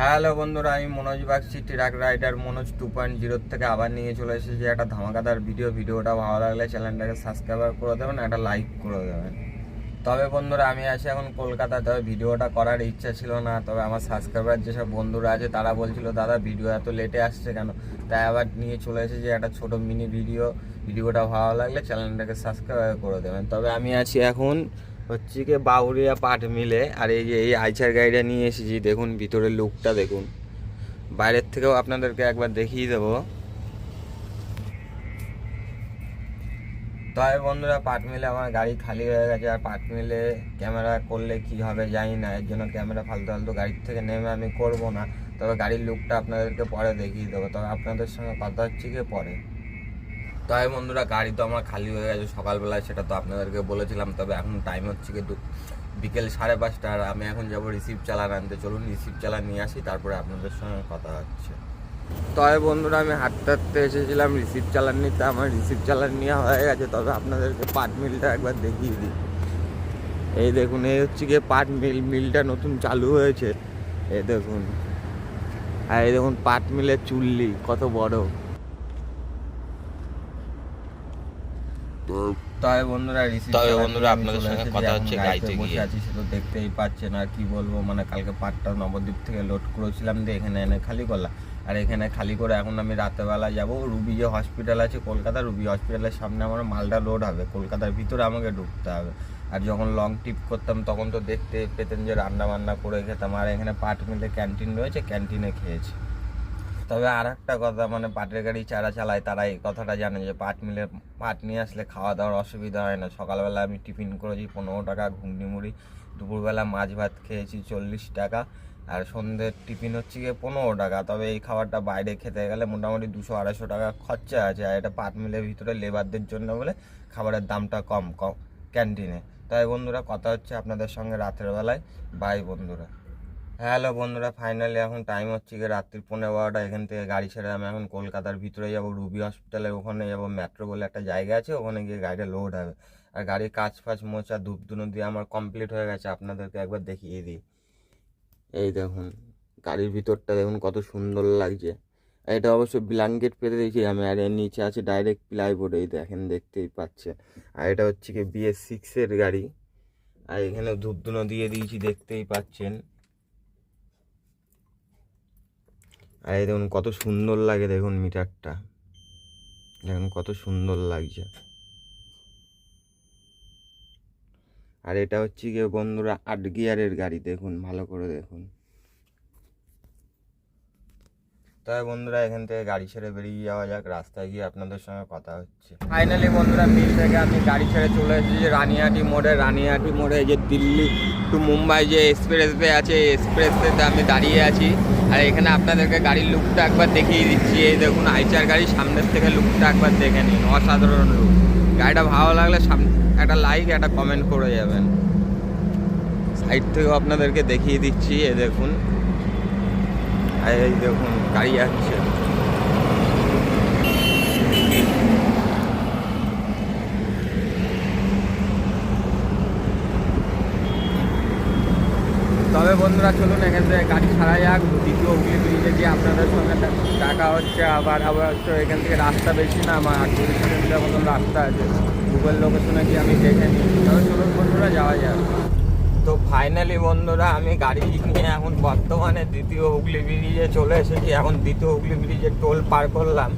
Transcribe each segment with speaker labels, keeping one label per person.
Speaker 1: Hello বন্ধুরা, আমি Manoj Bagchi, truck rider Manoj 2.0 থেকে আবার নিয়ে চলে এসেছি একটা ধামাকাদার ভিডিওটা ভালো লাগলে চ্যানেলটাকে সাবস্ক্রাইব করে দেবেন, একটা লাইক করে দেবেন। তবে বন্ধুরা, আমি আছি এখন কলকাতায়। তবে ভিডিওটা করার ইচ্ছা ছিল না, তবে আমার সাবস্ক্রাইবার যেসব বন্ধুরা আছে তারা বলছিল দাদা ভিডিও এত লেটে আসছে কেন, তাই আবার নিয়ে চলে এসেছি একটা ছোটো মিনি ভিডিওটা ভালো লাগলে চ্যানেলটাকে সাবস্ক্রাইব করে দেবেন। তবে আমি আছি এখন হচ্ছে কি বাউরিয়া পাট মিলে, আর এই যে এই আইচার গাড়িটা নিয়ে এসেছি। দেখুন ভিতরের লুকটা দেখুন, বাইরের থেকেও আপনাদেরকে একবার দেখিয়ে দেবো। তবে বন্ধুরা, পাট মিলে আমার গাড়ি খালি হয়ে গেছে, আর পাট মিলে ক্যামেরা করলে কি হবে জানি না, এর জন্য ক্যামেরা ফালতু গাড়ির থেকে নেমে আমি করব না। তবে গাড়ির লুকটা আপনাদেরকে পরে দেখিয়ে দেবো, তবে আপনাদের সঙ্গে কথা হচ্ছে কি পরে। তবে বন্ধুরা, গাড়ি তো আমার খালি হয়ে গেছে সকালবেলায়, সেটা তো আপনাদেরকে বলেছিলাম। তবে এখন টাইম হচ্ছে কি বিকেল 5:30, আর আমি এখন যাব রিসিভ চালান আনতে। চলুন রিসিভ চালান নিয়ে আসি, তারপরে আপনাদের সঙ্গে কথা হচ্ছে। তবে বন্ধুরা, আমি হাঁটতে হাঁটতে এসেছিলাম রিসিভ চালান নিতে, আমার রিসিভ চালান নেওয়া হয়ে গেছে। তবে আপনাদেরকে পাট মিলটা একবার দেখিয়ে দিই। এই দেখুন, এই হচ্ছে গিয়ে পাট মিলটা নতুন চালু হয়েছে, এই দেখুন। আর এই দেখুন পাট মিলের চুল্লি কত বড়। তবে বন্ধুরা, আপনাদের সঙ্গে কথা হচ্ছে গাড়িতে বসে আছি, সেটা দেখতেই পাচ্ছেন। আর কি বলবো, মানে কালকে পাটটা নবদ্বীপ থেকে লোড করেছিলাম, দিয়ে এখানে এনে খালি করলাম। আর এখানে খালি করে এখন আমি রাতেরবেলা যাব রুবি যে হসপিটাল আছে কলকাতা, রুবি হসপিটালের সামনে আমার মালটা লোড হবে, কলকাতার ভিতরে আমাকে ঢুকতে হবে। আর যখন লং ট্রিপ করতাম তখন তো দেখতে পেতেন যে রান্না বান্না করে খেতাম। আর এখানে পাট মিলে ক্যান্টিন রয়েছে, ক্যান্টিনে খেয়েছি। তবে আর একটা কথা, মানে পাটের গাড়ি যারা চালায় তারা এই কথাটা জানে যে পাট নিয়ে আসলে খাওয়া দাওয়ার অসুবিধা হয় না। সকালবেলা আমি টিফিন করেছি 15 টাকা ঘুগনি মুড়ি, দুপুরবেলা মাছ ভাত খেয়েছি 40 টাকা, আর সন্ধ্যের টিফিন হচ্ছে গিয়ে 15 টাকা। তবে এই খাবারটা বাইরে খেতে গেলে মোটামুটি 200-250 টাকা খরচা আছে। আর এটা পাট মিলের ভিতরে লেবারদের জন্য বলে খাবারের দামটা কম ক্যান্টিনে। তাই বন্ধুরা, কথা হচ্ছে আপনাদের সঙ্গে রাতের বেলায়। বাই বন্ধুরা। হ্যালো বন্ধুরা, ফাইনালি এখন টাইম হচ্ছে গিয়ে রাত্রি 11:30। এখান থেকে গাড়ি ছেড়ে আমি এখন কলকাতার ভিতরে যাব, রুবি হসপিটালের ওখানে যাব। মেট্রো বলে একটা জায়গা আছে, ওখানে গিয়ে গাড়িটা লোড হবে। আর গাড়ির কাজ ফাজ মোছা ধূপধুনো দিয়ে আমার কমপ্লিট হয়ে গেছে, আপনাদেরকে একবার দেখিয়ে দিই। এই দেখুন গাড়ির ভিতরটা দেখুন কত সুন্দর লাগছে। এটা অবশ্য ব্ল্যাঙ্কেট পেতে দিয়েছি আমি, আর এর নিচে আছে ডাইরেক্ট প্লাইবোর্ড, এই দেখেন দেখতেই পাচ্ছে। আর এটা হচ্ছে কি BS6-এর গাড়ি, আর এখানে ধূপধুনো দিয়ে দিয়েছি দেখতেই পাচ্ছেন। আর এই দেখুন কত সুন্দর লাগে, দেখুন মিটারটা দেখুন কত সুন্দর লাগছে। আর এটা হচ্ছে গিয়ে বন্ধুরা 8 গিয়ারের গাড়ি, দেখুন ভালো করে দেখুন। তবে বন্ধুরা, এখান থেকে গাড়ি ছেড়ে বেরিয়ে যাওয়া যাক, রাস্তায় গিয়ে আপনাদের সঙ্গে কথা হচ্ছে। ফাইনালি বন্ধুরা, মিল থেকে আমি গাড়ি ছেড়ে চলে এসেছি রানিহাটি মোড়ে যে দিল্লি টু মুম্বাই যে এক্সপ্রেসওয়ে আছে, এক্সপ্রেসওয়েতে আমি দাঁড়িয়ে আছি। আর এখানে আপনাদেরকে গাড়ির লুকটা একবার দেখিয়ে দিচ্ছি। এই দেখুন আইচার গাড়ি, সামনের থেকে লুকটা একবার দেখে নিন, অসাধারণ লুক। গাড়িটা ভালো লাগলে একটা লাইক একটা কমেন্ট করে যাবেন। সাইড থেকেও আপনাদেরকে দেখিয়ে দিচ্ছি, এই দেখুন। এই দেখুন গাড়ি আসছে। তবে বন্ধুরা, চলুন এখান থেকে গাড়ি ছাড়া যাক, দ্বিতীয় হুগলি ব্রিজে গিয়ে আপনাদের সঙ্গে দেখা হচ্ছে। আবার হচ্ছে এখান থেকে রাস্তা বেশি না, আমার 38 কিলোমিটার মতন রাস্তা আছে, গুগল লোকেশনে গিয়ে আমি দেখে নিই। তবে চলুন বন্ধুরা যাওয়া যাক। তো ফাইনালি বন্ধুরা, আমি গাড়ি নিয়ে এখন বর্তমানে দ্বিতীয় হুগলি ব্রিজে চলে এসেছি। এখন দ্বিতীয় হুগলি ব্রিজে টোল পার করলাম,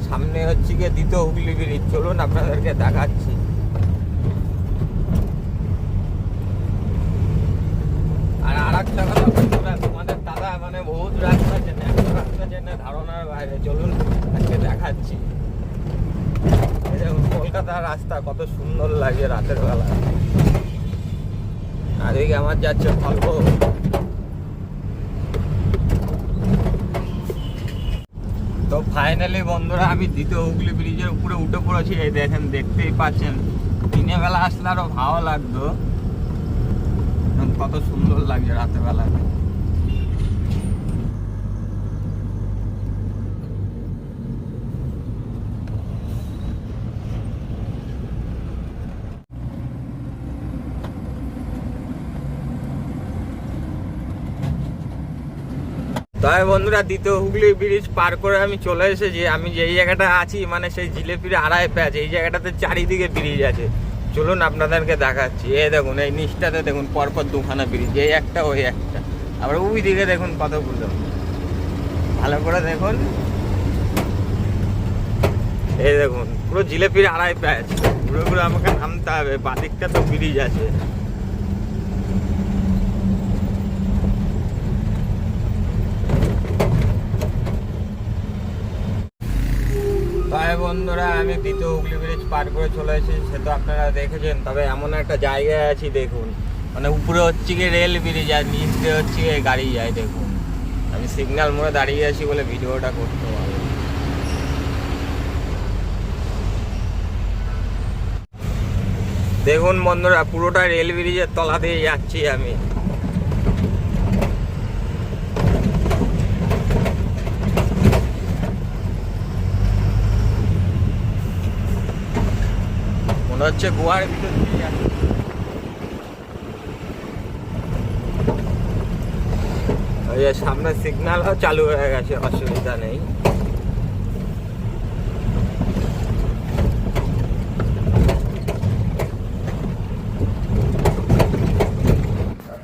Speaker 1: সামনে হচ্ছে গিয়ে দ্বিতীয় হুগলি ব্রিজ। চলুন আপনাদেরকে দেখাচ্ছি। আর একটা কথা বন্ধুরা, তোমাদের দাদা মানে বহুত রাস্তা চেনে, এত রাস্তা চেনে ধারণার বাইরে। চলুন আজকে দেখাচ্ছি। এই দেখুন কলকাতার রাস্তা কত সুন্দর লাগে রাতের বেলা। আর এই আমার যাচ্ছে ভলভো। তো ফাইনালি বন্ধুরা, আমি দ্বিতীয় হুগলি ব্রিজের উপরে উঠে পড়েছি। এই দেখেন দেখতেই পাচ্ছেন, দিনের বেলা আসলে আরো ভালো লাগতো, কত সুন্দর লাগছে রাতের বেলা। তাই বন্ধুরা দ্বিতীয় হুগলি ব্রিজ পার করে আমি চলে এসেছি। আমি যেই জায়গাটা আছি মানে সেই জিলেপির আড়াই প্যাচ, এই জায়গাটাতে চারিদিকে ব্রিজ আছে। চলুন আপনাদেরকে দেখাচ্ছি। এই দেখুন, এই নিচটাতে দেখুন পরপর দুখানা ব্রিজ, এই একটা ওই একটা, আবার ওই দিকে দেখুন কতগুলো, ভালো করে দেখুন। এই দেখুন পুরো জিলেপির আড়াই প্যাচ, পুরো আমাকে নামতে হবে, বাদিকটা তো ব্রিজ আছে। তাই বন্ধুরা আমি দ্বিতীয় হুগলি ব্রিজ পার করে চলে এসেছি, সে তো আপনারা দেখেছেন। তবে এমন একটা জায়গায় আছি দেখুন, মানে উপরে হচ্ছে গিয়ে রেল ব্রিজ আর নিচ দিয়ে হচ্ছে গিয়ে গাড়ি যায়। দেখুন আমি সিগন্যাল মোড়ে দাঁড়িয়ে আছি বলে ভিডিওটা করতে পারবো। দেখুন বন্ধুরা পুরোটা রেল ব্রিজের তলা দিয়ে যাচ্ছি আমি। মনে হচ্ছে গোয়ার ভিতর দিয়ে যাচ্ছি। ওই যে সামনে সিগন্যালও চালু হয়ে গেছে, অসুবিধা নেই।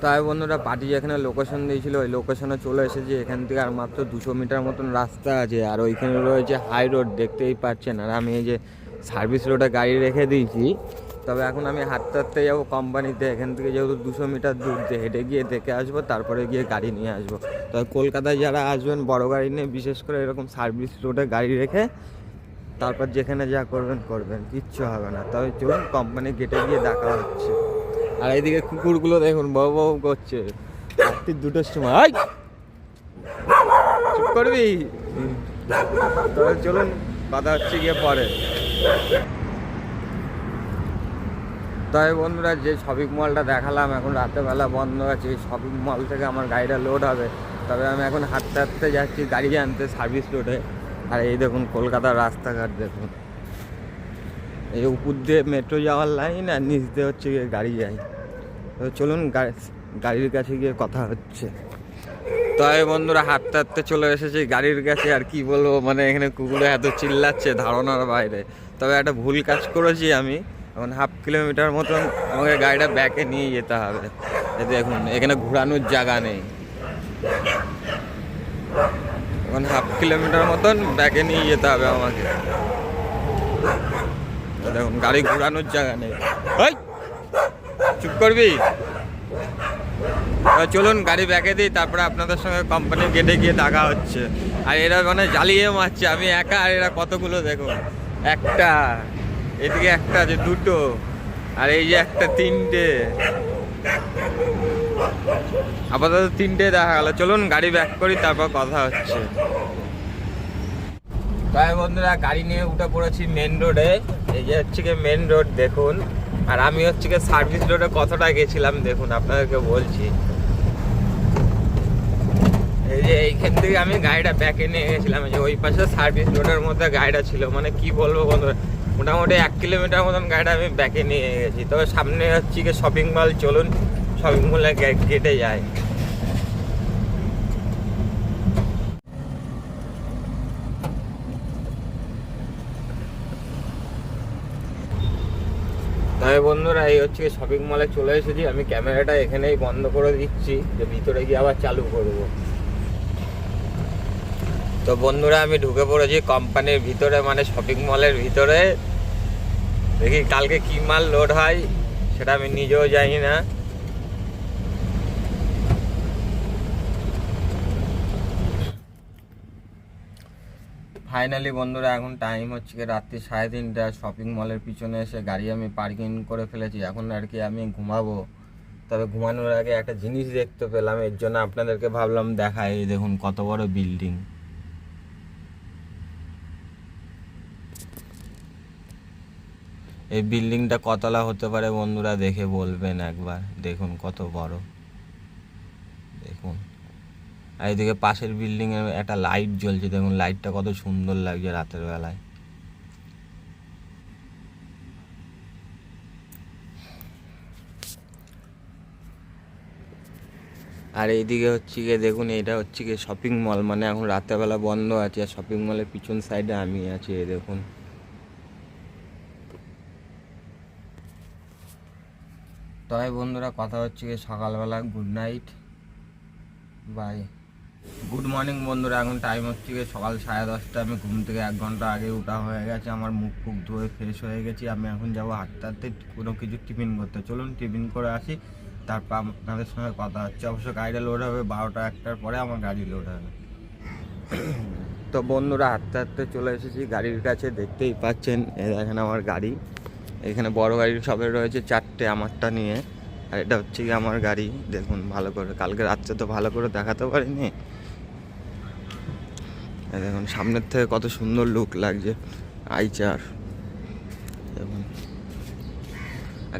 Speaker 1: তাই বন্ধুরা পার্টি যেখানে লোকেশন দিয়েছিল ওই লোকেশনে চলে এসেছি। এখান থেকে আর মাত্র 200 মিটার মতন রাস্তা আছে, আর ওইখানে রয়েছে হাই রোড, দেখতেই পাচ্ছেন। আর আমি এই যে সার্ভিস রোডে গাড়ি রেখে দিয়েছি। তবে এখন আমি হাঁটতে হাঁটতে যাবো কোম্পানিতে। এখান থেকে যেহেতু 200 মিটার দূর, হেঁটে গিয়ে দেখে আসবো, তারপরে গিয়ে গাড়ি নিয়ে আসবো। তবে কলকাতায় যারা আসবেন বড় গাড়ি নিয়ে, বিশেষ করে এরকম সার্ভিস রোডে গাড়ি রেখে তারপর যেখানে যা করবেন করবেন, কিচ্ছু হবে না। তবে চলুন কোম্পানি গেটে গিয়ে দেখা হচ্ছে। আর এইদিকে কুকুরগুলো দেখুন বউ বউ করছে রাত্রি 2টোর সময়। চুপ করবি? তবে চলুন কথা হচ্ছে গিয়ে পরে। তবে বন্ধুরা যে শপিং মলটা দেখালাম এখন রাতেরবেলা বন্ধ আছে, এই শপিং মল থেকে আমার গাড়িটা লোড হবে। তবে আমি এখন হাঁটতে হাঁটতে যাচ্ছি গাড়ি আনতে সার্ভিস রোডে। আর এই দেখুন কলকাতার রাস্তাঘাট দেখুন, এই উপর দিয়ে মেট্রো যাওয়ার লাইন আর নিচ দিয়ে হচ্ছে গিয়ে গাড়ি যায়। তো চলুন গাড়ির কাছে গিয়ে কথা হচ্ছে। তাই বন্ধুরা হাঁটতে হাঁটতে চলে এসেছি গাড়ির কাছে। আর কি বলবো, মানে এখানে কুকুরে এত চিল্লাচ্ছে ধারণার বাইরে। তবে একটা ভুল কাজ করেছি আমি, এখন 1/2 কিলোমিটার মতন আমাকে গাড়িটা ব্যাকে নিয়ে যেতে হবে। দেখুন এখানে ঘোরানোর জায়গা নেই, এখন 1/2 কিলোমিটার মতন ব্যাকে নিয়ে যেতে হবে আমাকে। দেখুন গাড়ি ঘোরানোর জায়গা নেই। ওই চুপ করবি? চলুন গাড়ি ব্যাকে দিই, তারপরে আপনাদের সঙ্গে কোম্পানির গেটে গিয়ে দেখা হচ্ছে। আর এরা মানে জ্বালিয়ে মারছে, আমি একা আর এরা কতগুলো দেখুন, একটা এদিকে একটা আছে, 2টো, আর এই যে একটা 3টে, আপাতত 3টে দেখা গেল। চলুন গাড়ি ব্যাক করি, তারপর কথা হচ্ছে। তাই বন্ধুরা গাড়ি নিয়ে উঠে পড়েছি মেন রোডে। এই যে হচ্ছে কি মেন রোড দেখুন। আর আমি হচ্ছে কি সার্ভিস রোডে কতটা গেছিলাম দেখুন, আপনাদেরকে বলছি। এই যে এইখান থেকে আমি গাড়িটা ব্যাকে নিয়ে গেছিলাম, যে ওই পাশে সার্ভিস রোডের মধ্যে গাড়িটা ছিল। মানে কি বলবো বন্ধুরা, মোটামুটি 1 কিলোমিটার মতন গাড়িটা আমি ব্যাকে নিয়ে গেছি। তবে সামনে হচ্ছে কি শপিং মল, চলুন শপিং মলে গেটে যাই। তাই বন্ধুরা এই হচ্ছে শপিং মলে চলে এসেছি। আমি ক্যামেরাটা এখানেই বন্ধ করে দিচ্ছি, যে ভিতরে গিয়ে আবার চালু করব। তো বন্ধুরা আমি ঢুকে পড়েছি কোম্পানির ভিতরে, মানে শপিং মলের ভিতরে। দেখি কালকে কি মাল লোড হয় সেটা আমি নিজেও জানি না। ফাইনালি বন্ধুরা এখন টাইম হচ্ছে কি রাত্রি 3:30। শপিং মলের পিছনে এসে গাড়ি আমি পার্কিং করে ফেলেছি। এখন আর কি আমি ঘুমাবো। তবে ঘুমানোর আগে একটা জিনিস দেখতে পেলাম, এর জন্য আপনাদেরকে ভাবলাম দেখাই। দেখুন কত বড় বিল্ডিং। এই বিল্ডিংটা কতলা হতে পারে বন্ধুরা, দেখে বলবেন একবার। দেখুন কত বড়, দেখুন। আর এদিকে পাশের বিল্ডিং এ একটা লাইট জ্বলছে, দেখুন লাইটটা কত সুন্দর লাগছে রাতের বেলায়। আর এইদিকে হচ্ছে গিয়ে দেখুন, এটা হচ্ছে গিয়ে শপিং মল, মানে এখন রাত্রেবেলা বন্ধ আছে, আর শপিং মলের পিছন সাইডে আমি আছি। এই দেখুন, তাই বন্ধুরা কথা হচ্ছে গিয়ে সকালবেলা। Good night, bye, good morning বন্ধুরা। এখন টাইম হচ্ছে গিয়ে সকাল 10:30। আমি ঘুম থেকে 1 ঘন্টা আগে উঠা হয়ে গেছে। আমার মুখ ফুক ধুয়ে ফ্রেশ হয়ে গেছি। আমি এখন যাবো হাঁটতে হাঁটতে কোনো কিছু টিফিন করতে। চলুন টিফিন করে আসি, তারপর আপনাদের সঙ্গে কথা হচ্ছে। অবশ্য গাড়িটা লোড হবে 12টা-1টার পরে আমার গাড়ি লোড হবে। তো বন্ধুরা হাঁটতে হাঁটতে চলে এসেছি গাড়ির কাছে, দেখতেই পাচ্ছেন। দেখেন আমার গাড়ি, এখানে বড় গাড়ির সবে রয়েছে 4টে, আমারটা নিয়ে। আর এটা হচ্ছে কি আমার গাড়ি, দেখুন ভালো করে। কালকে রাত্রে তো ভালো করে দেখাতে পারিনি। দেখুন সামনের থেকে কত সুন্দর লুক লাগছে, আইচার। দেখুন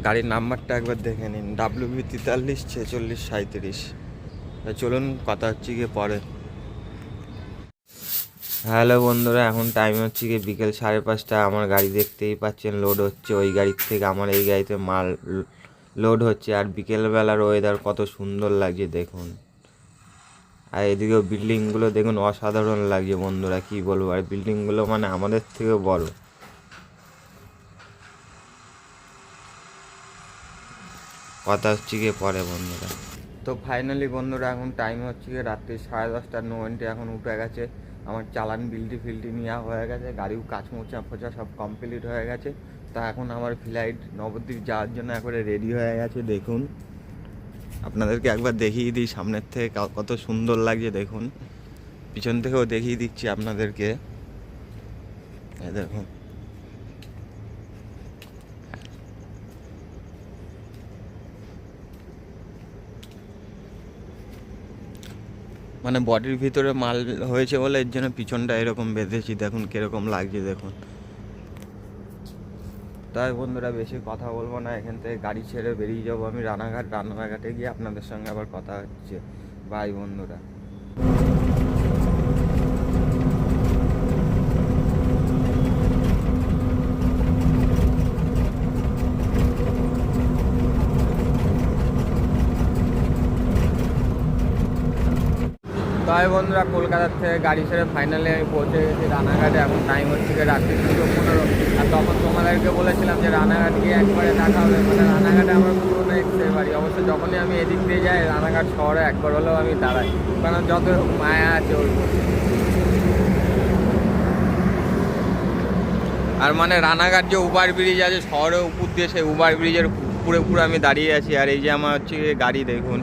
Speaker 1: গাড়ির নাম্বারটা একবার দেখে নিন, WB 434637। চলুন কথা হচ্ছে গিয়ে পরে। হ্যালো বন্ধুরা, এখন টাইম হচ্ছে গিয়ে বিকেল 5:30। আমার গাড়ি দেখতেই পাচ্ছেন লোড হচ্ছে। ওই গাড়ির থেকে আমার এই গাড়িতে মাল লোড হচ্ছে। আর বিকেলবেলার ওয়েদার কত সুন্দর লাগছে দেখুন। আর এদিকেও বিল্ডিংগুলো দেখুন, অসাধারণ লাগছে বন্ধুরা, কি বলবো। আর বিল্ডিংগুলো মানে আমাদের থেকেও বড়। কথা হচ্ছে গিয়ে পরে বন্ধুরা। তো ফাইনালি বন্ধুরা এখন টাইম হচ্ছে গিয়ে রাত্রি 10:30। নোয়েন্টি এখন উঠে গেছে। আমার চালান ফিল্টি নেওয়া হয়ে গেছে, গাড়িও কাচ মোচা ফোচা সব কমপ্লিট হয়ে গেছে। তা এখন আমার ফ্লাইট নবদ্বীপ যাওয়ার জন্য একবারে রেডি হয়ে গেছে। দেখুন আপনাদেরকে একবার দেখিয়ে দিই, সামনের থেকে কত সুন্দর লাগছে দেখুন। পিছন থেকেও দেখিয়ে দিচ্ছি আপনাদেরকে, দেখুন। মানে বডির ভিতরে মাল হয়েছে বলে এর জন্য পিছনটা এরকম বেঁধেছি, দেখুন কীরকম লাগছে দেখুন। তাই বন্ধুরা বেশি কথা বলবো না, এখান থেকে গাড়ি ছেড়ে বেরিয়ে যাবো আমি রানাঘাটে গিয়ে আপনাদের সঙ্গে আবার কথা হচ্ছে। বাই বন্ধুরা। তাই বন্ধুরা কলকাতার থেকে গাড়ি ছেড়ে ফাইনালি আমি পৌঁছে গেছি রানাঘাটে। এখন টাইম হচ্ছে রাত্রি 2:15। আর তখন তোমাদেরকে বলেছিলাম যে রানাঘাট গিয়ে একবারে দেখা হবে, মানে রানাঘাটে আমার পুরোনো এক্সের বাড়ি। অবশ্য যখনই আমি এদিক দিয়ে যাই রানাঘাট শহরে একবার হলেও আমি দাঁড়াই, কারণ যত মায়া আছে ওই। আর মানে রানাঘাট যে ওভার ব্রিজ আছে শহরের উপর দিয়ে, সেই ওভার ব্রিজের পুরো আমি দাঁড়িয়ে আছি। আর এই যে আমার হচ্ছে গাড়ি দেখুন।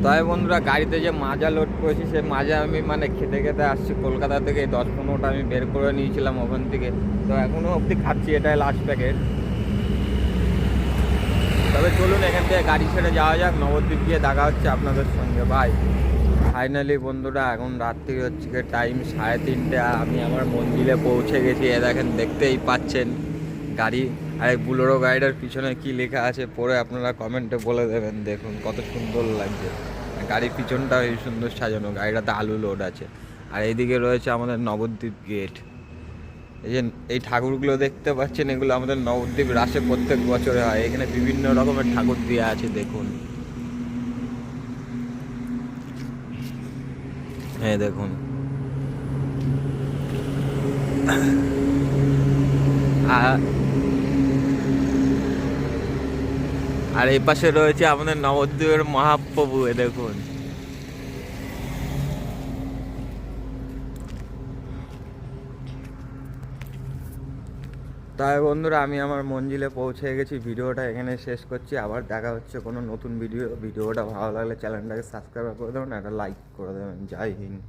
Speaker 1: তাই বন্ধুরা গাড়িতে যে মাজা লোড করেছি, সেই মাজা আমি মানে খেতে খেতে আসছি কলকাতা থেকে। 10-15টা আমি বের করে নিয়েছিলাম ওখান থেকে, তো এখনও অবধি খাচ্ছি, এটাই লাস্ট প্যাকেট। তবে চলুন এখান থেকে গাড়ি ছেড়ে যাওয়া যাক, নবদ্বীপ গিয়ে দেখা হচ্ছে আপনাদের সঙ্গে। বাই। ফাইনালি বন্ধুরা এখন রাত্রি হচ্ছে টাইম 3:30। আমি আমার মন্দিরে পৌঁছে গেছি। এ দেখেন, দেখতেই পাচ্ছেন গাড়ি। আর এই বুলোরো গাড়িটার পিছনে কি লেখা আছে পরে আপনারা কমেন্টে বলে দেবেন। দেখুন কত সুন্দর লাগছে, গাড়ির পিছনটাও এই সুন্দর সাজানো। গাড়িটাতে আলু লোড আছে। আর এইদিকে রয়েছে আমাদের নবদ্বীপ গেট। এই যে এই ঠাকুরগুলো দেখতে পাচ্ছেন, এগুলো আমাদের নবদ্বীপ রাসে প্রত্যেক বছরে হয়। এখানে বিভিন্ন রকমের ঠাকুর দেওয়া আছে দেখুন। হ্যাঁ দেখুন। আর এই পাশে রয়েছে আমাদের নবদ্বীপের মহাপ্রভু, এ দেখুন। তাই বন্ধুরা আমি আমার মঞ্জিলে পৌঁছে গেছি। ভিডিওটা এখানে শেষ করছি, আবার দেখা হচ্ছে কোনো নতুন ভিডিওটা ভালো লাগলে চ্যানেলটাকে সাবস্ক্রাইব করে দেবেন, একটা লাইক করে দেবেন। জয় হিন্দ।